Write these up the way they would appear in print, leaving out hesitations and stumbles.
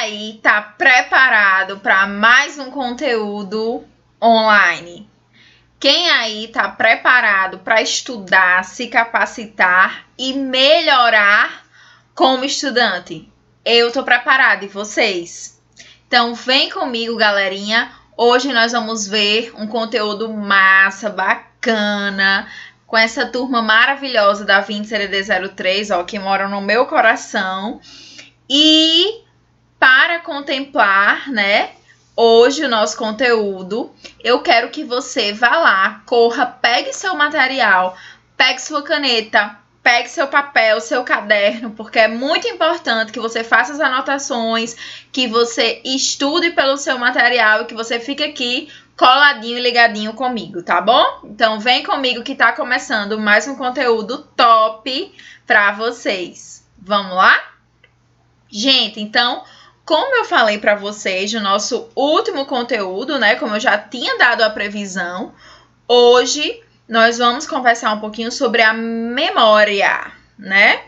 aí tá preparado para mais um conteúdo online? Quem aí tá preparado para estudar, se capacitar e melhorar como estudante? Eu tô preparada, e vocês? Então vem comigo, galerinha. Hoje nós vamos ver um conteúdo massa, bacana, com essa turma maravilhosa da 20CDD03, ó, que moram no meu coração. E para contemplar, né, hoje o nosso conteúdo, eu quero que você vá lá, corra, pegue seu material, pegue sua caneta, pegue seu papel, seu caderno, porque é muito importante que você faça as anotações, que você estude pelo seu material e que você fique aqui coladinho e ligadinho comigo, tá bom? Então vem comigo que tá começando mais um conteúdo top para vocês. Vamos lá? Gente, então, como eu falei para vocês no nosso último conteúdo, né, como eu já tinha dado a previsão, hoje nós vamos conversar um pouquinho sobre a memória, né?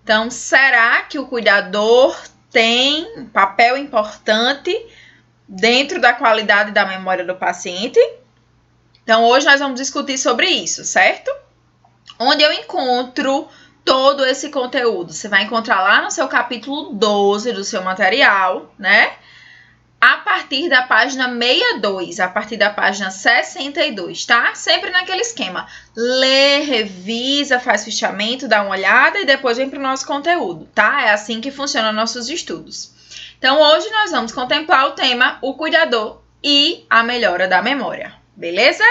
Então, será que o cuidador tem um papel importante dentro da qualidade da memória do paciente? Então, hoje nós vamos discutir sobre isso, certo? Onde eu encontro todo esse conteúdo? Você vai encontrar lá no seu capítulo 12 do seu material, né? A partir da página 62, a partir da página 62, tá? Sempre naquele esquema. Lê, revisa, faz fichamento, dá uma olhada e depois vem para o nosso conteúdo, tá? É assim que funcionam nossos estudos. Então, hoje nós vamos contemplar o tema o cuidador e a melhora da memória, beleza?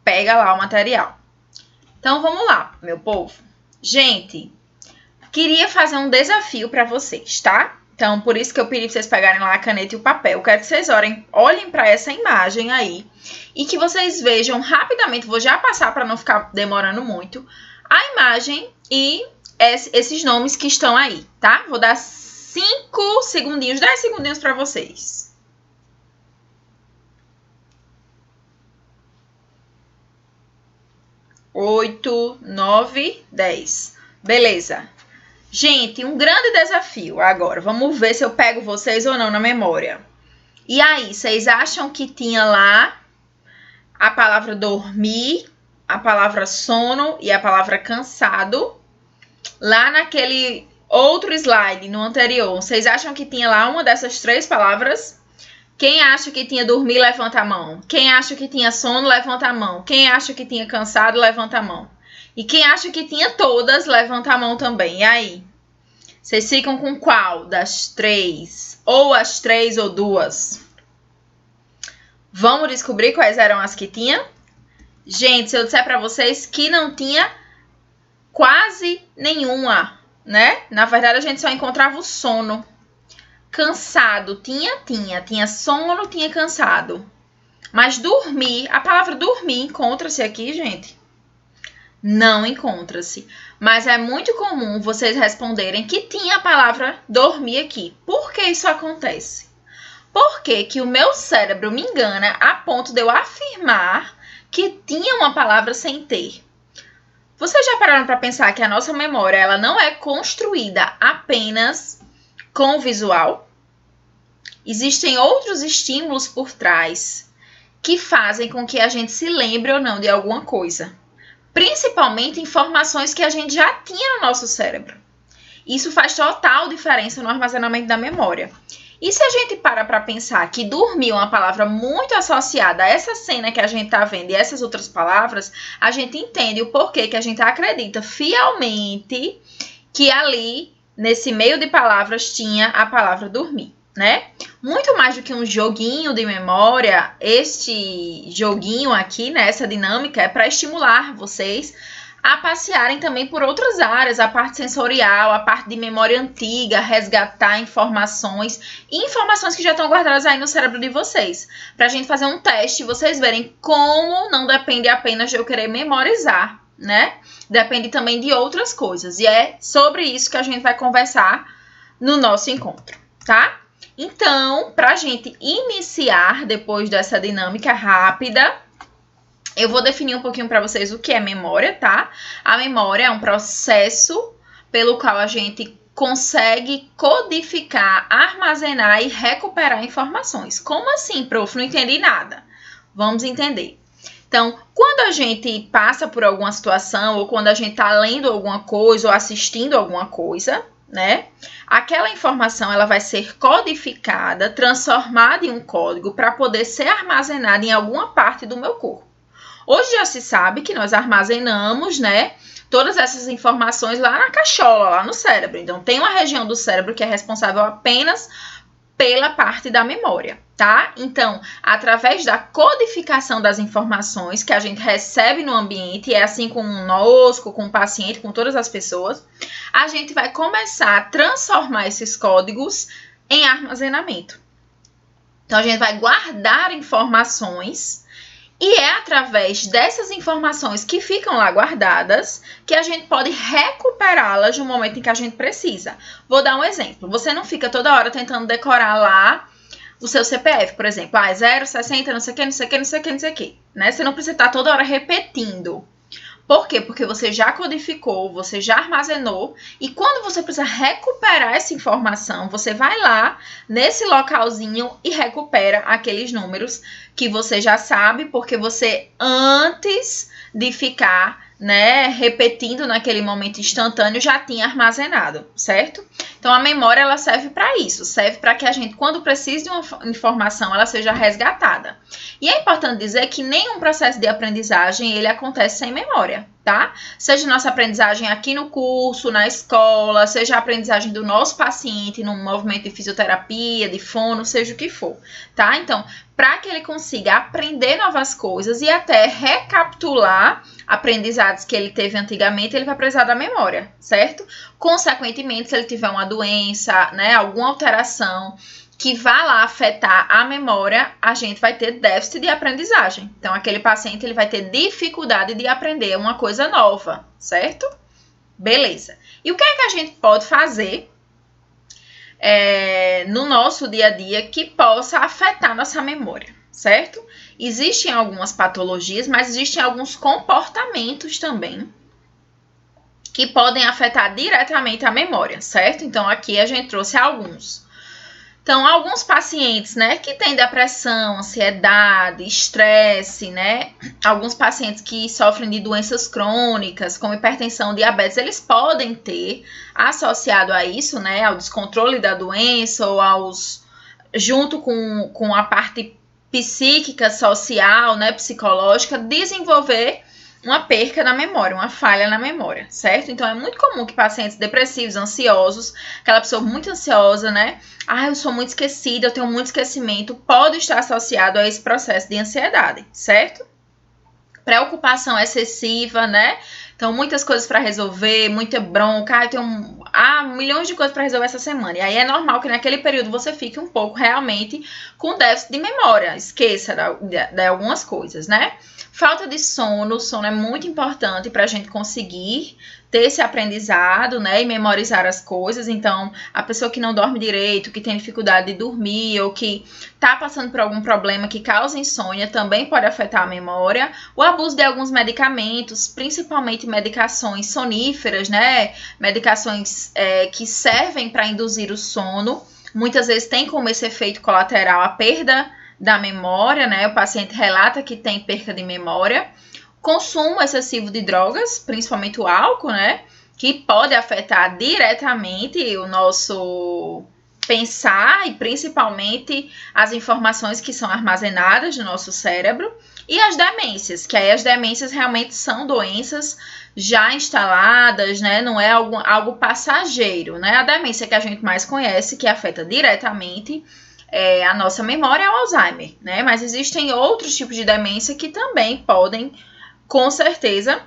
Pega lá o material. Então, vamos lá, meu povo. Gente, queria fazer um desafio para vocês, tá? Então, por isso que eu pedi para vocês pegarem lá a caneta e o papel. Eu quero que vocês olhem para essa imagem aí e que vocês vejam rapidamente, vou já passar para não ficar demorando muito, a imagem e esses nomes que estão aí, tá? Vou dar 5 segundinhos, 10 segundinhos para vocês. 8, 9, 10. Beleza. Gente, um grande desafio agora. Vamos ver se eu pego vocês ou não na memória. E aí, vocês acham que tinha lá a palavra dormir, a palavra sono e a palavra cansado? Lá naquele outro slide, no anterior, vocês acham que tinha lá uma dessas 3 palavras? Quem acha que tinha dormir, levanta a mão. Quem acha que tinha sono, levanta a mão. Quem acha que tinha cansado, levanta a mão. E quem acha que tinha todas, levanta a mão também. E aí? Vocês ficam com qual das 3? Ou as 3 ou 2? Vamos descobrir quais eram as que tinha? Gente, se eu disser para vocês que não tinha quase nenhuma, né? Na verdade, a gente só encontrava o sono. Cansado, tinha sono, tinha cansado. Mas dormir, a palavra dormir encontra-se aqui, gente? Não encontra-se. Mas é muito comum vocês responderem que tinha a palavra dormir aqui. Por que isso acontece? Porque que o meu cérebro me engana a ponto de eu afirmar que tinha uma palavra sem ter. Vocês já pararam para pensar que a nossa memória ela não é construída apenas com o visual? Existem outros estímulos por trás que fazem com que a gente se lembre ou não de alguma coisa. Principalmente informações que a gente já tinha no nosso cérebro. Isso faz total diferença no armazenamento da memória. E se a gente para pensar que dormir é uma palavra muito associada a essa cena que a gente está vendo e essas outras palavras, a gente entende o porquê que a gente acredita fielmente que ali, nesse meio de palavras, tinha a palavra dormir, né? Muito mais do que um joguinho de memória, este joguinho aqui, né, essa dinâmica, é para estimular vocês a passearem também por outras áreas, a parte sensorial, a parte de memória antiga, resgatar informações e informações que já estão guardadas aí no cérebro de vocês. Para a gente fazer um teste e vocês verem como não depende apenas de eu querer memorizar, né? Depende também de outras coisas. E é sobre isso que a gente vai conversar no nosso encontro, tá? Então, para a gente iniciar depois dessa dinâmica rápida, eu vou definir um pouquinho para vocês o que é memória, tá? A memória é um processo pelo qual a gente consegue codificar, armazenar e recuperar informações. Como assim, prof? Não entendi nada. Vamos entender. Então, quando a gente passa por alguma situação, ou quando a gente está lendo alguma coisa, ou assistindo alguma coisa, né? Aquela informação ela vai ser codificada, transformada em um código para poder ser armazenada em alguma parte do meu corpo. Hoje já se sabe que nós armazenamos, né, todas essas informações lá na cachola, lá no cérebro. Então, tem uma região do cérebro que é responsável apenas pela parte da memória, tá? Então, através da codificação das informações que a gente recebe no ambiente, e é assim conosco, com o paciente, com todas as pessoas, a gente vai começar a transformar esses códigos em armazenamento. Então, a gente vai guardar informações e é através dessas informações que ficam lá guardadas que a gente pode recuperá-las no momento em que a gente precisa. Vou dar um exemplo. Você não fica toda hora tentando decorar lá o seu CPF, por exemplo. 060, não sei o que, não sei o que, não sei o que, não sei o que. Né? Você não precisa estar toda hora repetindo. Por quê? Porque você já codificou, você já armazenou, e quando você precisa recuperar essa informação, você vai lá nesse localzinho e recupera aqueles números que você já sabe, porque você, antes de ficar, né, repetindo naquele momento instantâneo, já tinha armazenado, certo? Então, a memória, ela serve para isso, serve para que a gente, quando precisa de uma informação, ela seja resgatada. E é importante dizer que nenhum processo de aprendizagem, ele acontece sem memória, tá? Seja nossa aprendizagem aqui no curso, na escola, seja a aprendizagem do nosso paciente num movimento de fisioterapia, de fono, seja o que for, tá? Então, para que ele consiga aprender novas coisas e até recapitular aprendizados que ele teve antigamente, ele vai precisar da memória, certo? Consequentemente, se ele tiver uma doença, né, alguma alteração que vá lá afetar a memória, a gente vai ter déficit de aprendizagem. Então, aquele paciente ele vai ter dificuldade de aprender uma coisa nova, certo? Beleza. E o que é que a gente pode fazer no nosso dia a dia que possa afetar nossa memória, certo? Existem algumas patologias, mas existem alguns comportamentos também que podem afetar diretamente a memória, certo? Então, aqui a gente trouxe alguns. Então, alguns pacientes, né, que têm depressão, ansiedade, estresse, né, alguns pacientes que sofrem de doenças crônicas, como hipertensão, diabetes, eles podem ter, associado a isso, né, ao descontrole da doença ou junto com a parte psíquica, social, né, psicológica, desenvolver uma perca na memória, uma falha na memória, certo? Então, é muito comum que pacientes depressivos, ansiosos, aquela pessoa muito ansiosa, né? Eu sou muito esquecida, eu tenho muito esquecimento, pode estar associado a esse processo de ansiedade, certo? Preocupação excessiva, né? Então, muitas coisas para resolver, muita bronca, eu tenho milhões de coisas para resolver essa semana. E aí é normal que naquele período você fique um pouco realmente com déficit de memória, esqueça de algumas coisas, né? Falta de sono, o sono é muito importante para a gente conseguir ter esse aprendizado, né, e memorizar as coisas. Então, a pessoa que não dorme direito, que tem dificuldade de dormir ou que está passando por algum problema que causa insônia, também pode afetar a memória. O abuso de alguns medicamentos, principalmente medicações soníferas, né, medicações que servem para induzir o sono, muitas vezes tem como esse efeito colateral a perda da memória, né? O paciente relata que tem perca de memória. Consumo excessivo de drogas, principalmente o álcool, né? Que pode afetar diretamente o nosso pensar e principalmente as informações que são armazenadas no nosso cérebro. E as demências, que aí as demências realmente são doenças já instaladas, né? Não é algo passageiro, né? A demência que a gente mais conhece, que afeta diretamente a nossa memória, é o Alzheimer, né? Mas existem outros tipos de demência que também podem, com certeza,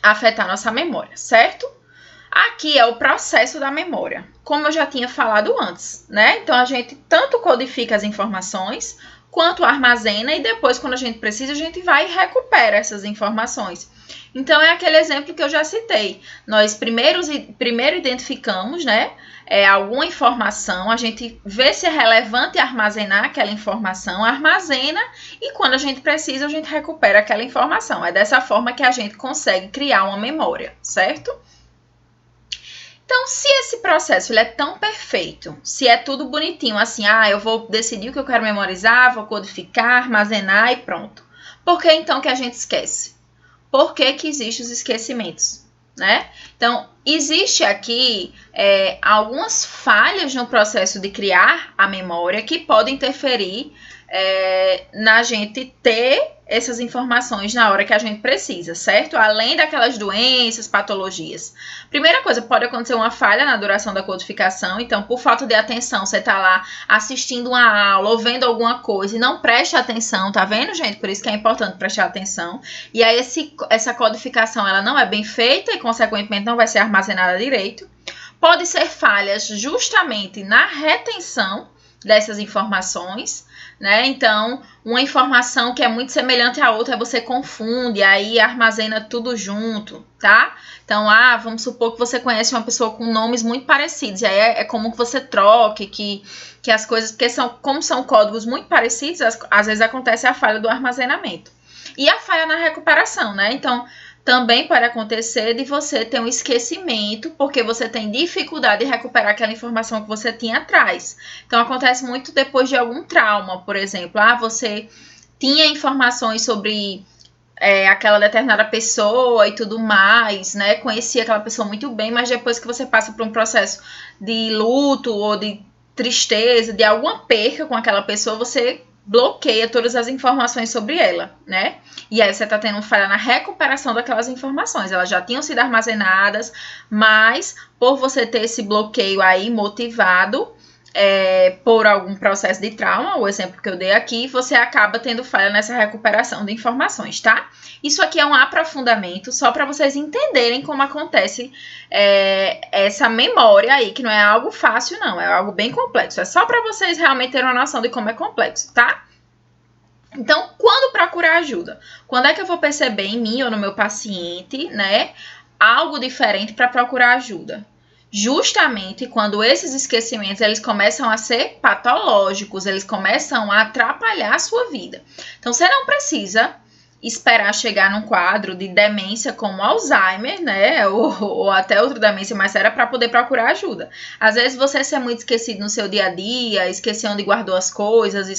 afetar nossa memória, certo? Aqui é o processo da memória, como eu já tinha falado antes, né? Então, a gente tanto codifica as informações, quanto armazena, e depois, quando a gente precisa, a gente vai e recupera essas informações. Então, é aquele exemplo que eu já citei. Nós primeiro identificamos, né, alguma informação, a gente vê se é relevante armazenar aquela informação, armazena, e quando a gente precisa, a gente recupera aquela informação. É dessa forma que a gente consegue criar uma memória, certo? Então, se esse processo ele é tão perfeito, se é tudo bonitinho, assim, eu vou decidir o que eu quero memorizar, vou codificar, armazenar e pronto. Por que então que a gente esquece? Por que que existem os esquecimentos, né? Então, existe aqui algumas falhas no processo de criar a memória que podem interferir na gente ter essas informações na hora que a gente precisa, certo? Além daquelas doenças, patologias. Primeira coisa, pode acontecer uma falha na duração da codificação, então por falta de atenção, você tá lá assistindo uma aula ou vendo alguma coisa e não preste atenção, tá vendo, gente? Por isso que é importante prestar atenção. E aí essa codificação, ela não é bem feita e consequentemente não vai ser armazenada direito. Pode ser falhas justamente na retenção dessas informações, né? Então, uma informação que é muito semelhante à outra, você confunde, aí armazena tudo junto, tá? Então, vamos supor que você conhece uma pessoa com nomes muito parecidos, e aí é comum que você troque, que as coisas, porque como são códigos muito parecidos, às vezes acontece a falha do armazenamento. E a falha na recuperação, né? Então, também pode acontecer de você ter um esquecimento, porque você tem dificuldade de recuperar aquela informação que você tinha atrás. Então, acontece muito depois de algum trauma, por exemplo. Você tinha informações sobre aquela determinada pessoa e tudo mais, né? Conhecia aquela pessoa muito bem, mas depois que você passa por um processo de luto ou de tristeza, de alguma perca com aquela pessoa, você bloqueia todas as informações sobre ela, né? E aí você tá tendo falha na recuperação daquelas informações. Elas já tinham sido armazenadas, mas por você ter esse bloqueio aí motivado por algum processo de trauma, o exemplo que eu dei aqui, você acaba tendo falha nessa recuperação de informações, tá? Isso aqui é um aprofundamento só para vocês entenderem como acontece essa memória aí, que não é algo fácil não, é algo bem complexo. É só para vocês realmente terem uma noção de como é complexo, tá? Então, quando procurar ajuda? Quando é que eu vou perceber em mim ou no meu paciente, né, algo diferente para procurar ajuda? Justamente quando esses esquecimentos eles começam a ser patológicos, eles começam a atrapalhar a sua vida. Então, você não precisa esperar chegar num quadro de demência como Alzheimer, né, ou até outra demência mais séria para poder procurar ajuda. Às vezes você ser muito esquecido no seu dia a dia, esquecer onde guardou as coisas,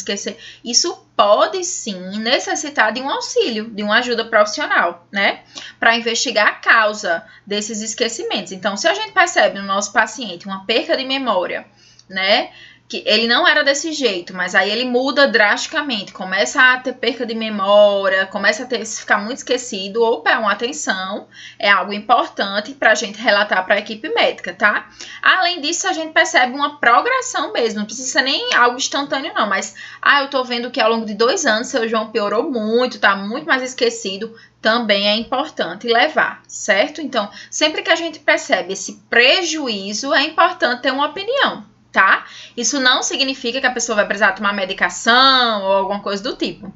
isso pode sim necessitar de um auxílio, de uma ajuda profissional, né, para investigar a causa desses esquecimentos. Então, se a gente percebe no nosso paciente uma perca de memória, né, que ele não era desse jeito, mas aí ele muda drasticamente, começa a ter perca de memória, começa a ficar muito esquecido, ou uma atenção, é algo importante para a gente relatar para a equipe médica, tá? Além disso, a gente percebe uma progressão mesmo, não precisa ser nem algo instantâneo não, mas, eu tô vendo que ao longo de 2 anos, seu João piorou muito, tá muito mais esquecido, também é importante levar, certo? Então, sempre que a gente percebe esse prejuízo, é importante ter uma opinião, tá? Isso não significa que a pessoa vai precisar tomar medicação ou alguma coisa do tipo.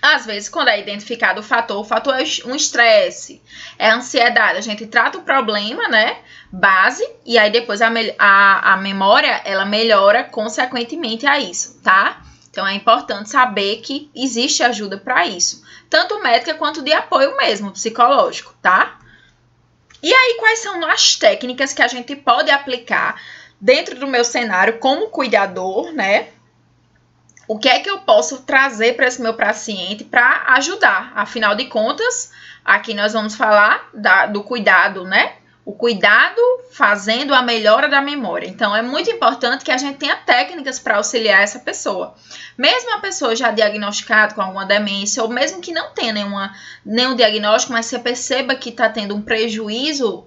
Às vezes, quando é identificado o fator é um estresse, é ansiedade. A gente trata o problema, né, base, e aí depois a memória, ela melhora consequentemente a isso, tá? Então, é importante saber que existe ajuda para isso. Tanto médica quanto de apoio mesmo, psicológico, tá? E aí, quais são as técnicas que a gente pode aplicar dentro do meu cenário como cuidador, né? O que é que eu posso trazer para esse meu paciente para ajudar? Afinal de contas, aqui nós vamos falar do cuidado, né? O cuidado fazendo a melhora da memória. Então, é muito importante que a gente tenha técnicas para auxiliar essa pessoa. Mesmo a pessoa já diagnosticada com alguma demência, ou mesmo que não tenha nenhum diagnóstico, mas você perceba que está tendo um prejuízo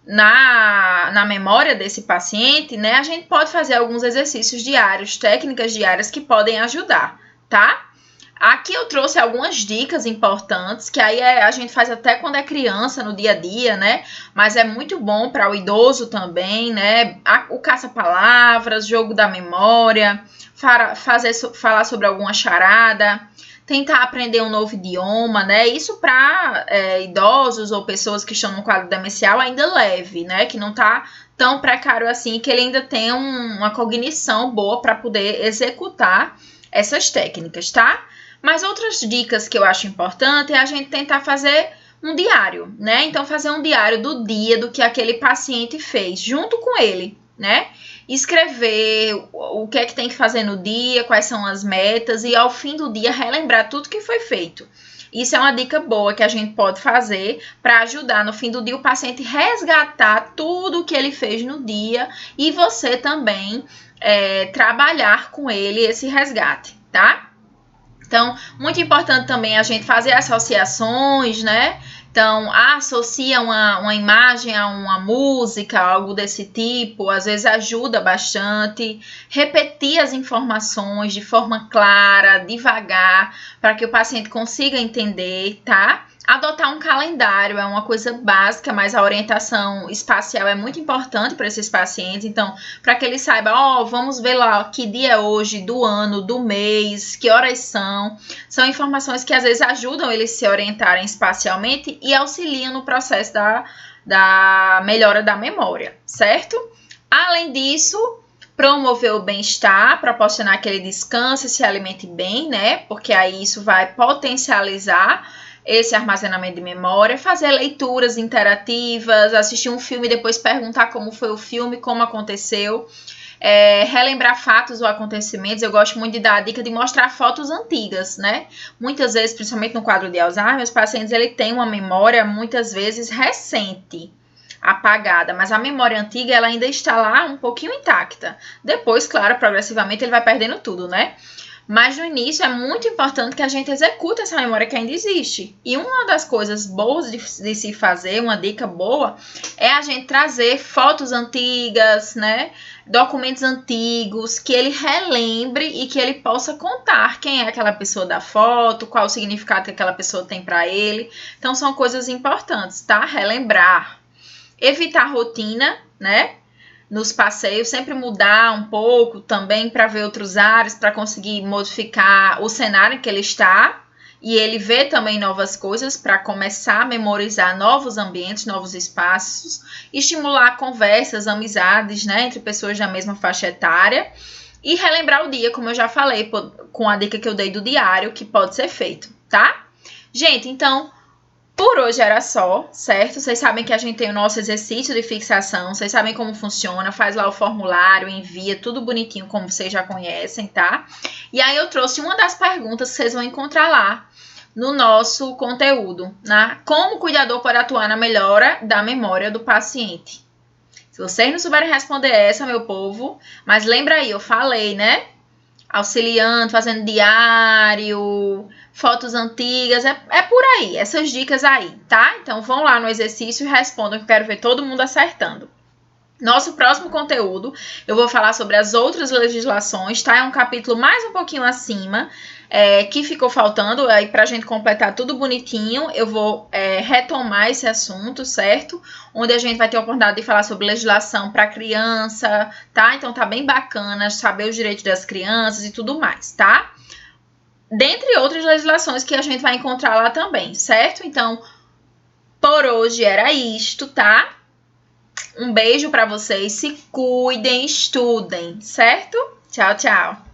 na memória desse paciente, né, a gente pode fazer alguns exercícios diários, técnicas diárias que podem ajudar, tá? Aqui eu trouxe algumas dicas importantes, que aí a gente faz até quando é criança, no dia a dia, né? Mas é muito bom para o idoso também, né? O caça-palavras, jogo da memória, falar sobre alguma charada, tentar aprender um novo idioma, né? Isso para idosos ou pessoas que estão no quadro demencial ainda leve, né? Que não tá tão precário assim, que ele ainda tem uma cognição boa para poder executar essas técnicas, tá? Mas outras dicas que eu acho importante é a gente tentar fazer um diário, né? Então, fazer um diário do dia do que aquele paciente fez, junto com ele, né? Escrever o que é que tem que fazer no dia, quais são as metas e ao fim do dia relembrar tudo que foi feito. Isso é uma dica boa que a gente pode fazer para ajudar no fim do dia o paciente resgatar tudo o que ele fez no dia e você também trabalhar com ele esse resgate, tá? Então, muito importante também a gente fazer associações, né? Então, associa uma imagem a uma música, algo desse tipo, às vezes ajuda bastante. Repetir as informações de forma clara, devagar, para que o paciente consiga entender, tá? Adotar um calendário é uma coisa básica, mas a orientação espacial é muito importante para esses pacientes. Então, para que ele saiba, vamos ver lá que dia é hoje, do ano, do mês, que horas são. São informações que às vezes ajudam eles se orientarem espacialmente e auxiliam no processo da melhora da memória, certo? Além disso, promover o bem-estar, proporcionar que ele descanse e se alimente bem, né? Porque aí isso vai potencializar esse armazenamento de memória, fazer leituras interativas, assistir um filme e depois perguntar como foi o filme, como aconteceu, relembrar fatos ou acontecimentos. Eu gosto muito de dar a dica de mostrar fotos antigas, né? Muitas vezes, principalmente no quadro de Alzheimer, os pacientes têm uma memória muitas vezes recente, apagada, mas a memória antiga ela ainda está lá um pouquinho intacta. Depois, claro, progressivamente ele vai perdendo tudo, né? Mas no início é muito importante que a gente execute essa memória que ainda existe. E uma das coisas boas de se fazer, uma dica boa, é a gente trazer fotos antigas, né? Documentos antigos, que ele relembre e que ele possa contar quem é aquela pessoa da foto, qual o significado que aquela pessoa tem para ele. Então são coisas importantes, tá? Relembrar. Evitar rotina, né? Nos passeios, sempre mudar um pouco também para ver outros ares, para conseguir modificar o cenário em que ele está e ele vê também novas coisas para começar a memorizar novos ambientes, novos espaços, estimular conversas, amizades, né, entre pessoas da mesma faixa etária e relembrar o dia, como eu já falei, com a dica que eu dei do diário, que pode ser feito, tá? Gente, então, por hoje era só, certo? Vocês sabem que a gente tem o nosso exercício de fixação, vocês sabem como funciona, faz lá o formulário, envia, tudo bonitinho como vocês já conhecem, tá? E aí eu trouxe uma das perguntas que vocês vão encontrar lá no nosso conteúdo, né? Como o cuidador pode atuar na melhora da memória do paciente? Se vocês não souberem responder essa, meu povo, mas lembra aí, eu falei, né? Auxiliando, fazendo diário, fotos antigas, é por aí, essas dicas aí, tá? Então vão lá no exercício e respondam, que eu quero ver todo mundo acertando. Nosso próximo conteúdo, eu vou falar sobre as outras legislações, tá? É um capítulo mais um pouquinho acima, que ficou faltando, aí pra gente completar tudo bonitinho, eu vou retomar esse assunto, certo? Onde a gente vai ter a oportunidade de falar sobre legislação para criança, tá? Então tá bem bacana saber os direitos das crianças e tudo mais, tá? Dentre outras legislações que a gente vai encontrar lá também, certo? Então, por hoje era isto, tá? Um beijo para vocês, se cuidem, estudem, certo? Tchau, tchau!